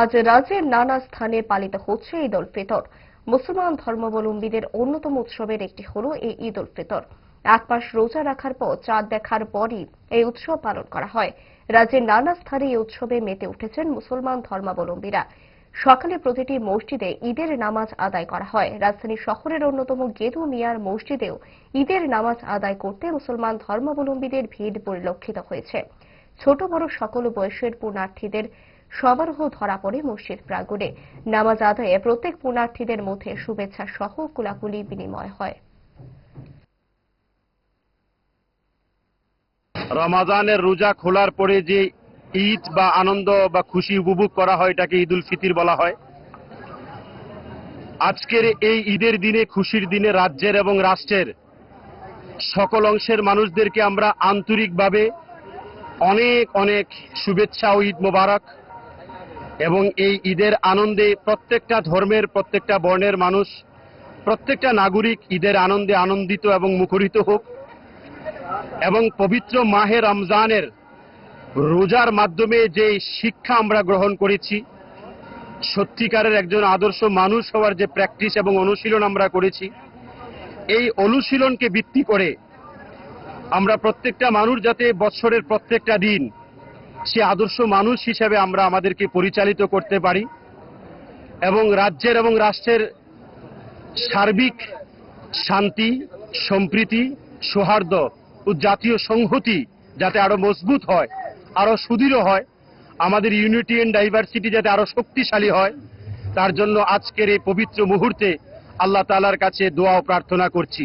আজ রাজ্যের নানা স্থানে পালিত হচ্ছে ঈদ উল ফিতর। মুসলমান ধর্মাবলম্বীদের অন্যতম উৎসবের একটি হলো এই ঈদ উল ফিতর। এক মাস রোজা রাখার পর চাঁদ দেখার পরই এই উৎসব পালন করা হয়। রাজ্যের নানা স্থানে এই উৎসবে মেতে উঠেছেন মুসলমান ধর্মাবলম্বীরা। সকালে প্রতিটি মসজিদে ঈদের নামাজ আদায় করা হয়। রাজধানী শহরের অন্যতম গেদু মিয়ার মসজিদেও ঈদের নামাজ আদায় করতে মুসলমান ধর্মাবলম্বীদের ভিড় পরিলক্ষিত হয়েছে। ছোট বড় সকল বয়সের পুণ্যার্থীদের সমারোহ ধরা পড়ে মসজিদ প্রাঙ্গণে। নামাজ আদায়ে প্রত্যেক পুণ্যার্থীদের মধ্যে শুভেচ্ছা সহ কোলাকুলি বিনিময় হয়। রমাজানের রোজা খোলার পরে যে ঈদ বা আনন্দ বা খুশি উপভোগ করা হয় এটাকে ঈদ উল ফিতর বলা হয়। আজকের এই ঈদের দিনে, খুশির দিনে রাজ্যের এবং রাষ্ট্রের সকল অংশের মানুষদেরকে আমরা আন্তরিকভাবে অনেক অনেক শুভেচ্ছা ও ঈদ মোবারক। এবং এই ঈদের আনন্দে প্রত্যেকটা ধর্মের, প্রত্যেকটা বর্ণের মানুষ, প্রত্যেকটা নাগরিক ঈদের আনন্দে আনন্দিত এবং মুখরিত হোক এবং পবিত্র মাহে রমজানের রোজার মাধ্যমে যে শিক্ষা আমরা গ্রহণ করেছি, সত্যিকারের একজন আদর্শ মানুষ হওয়ার যে প্র্যাকটিস এবং অনুশীলন আমরা করেছি, এই অনুশীলনকে ভিত্তি করে আমরা প্রত্যেকটা মানুষ যাতে বছরের প্রত্যেকটা দিন সে আদর্শ মানুষ হিসেবে আমরা আমাদেরকে পরিচালিত করতে পারি এবং রাজ্যের এবং রাষ্ট্রের সার্বিক শান্তি, সম্প্রীতি, সৌহার্দ্য ও জাতীয় সংহতি যাতে আরো মজবুত হয়, আরো সুদৃঢ় হয়, আমাদের ইউনিটি এন্ড ডাইভার্সিটি যাতে আরো শক্তিশালী হয়, তার জন্য আজকের এই পবিত্র মুহূর্তে আল্লাহ তাআলার কাছে দোয়া ও প্রার্থনা করছি।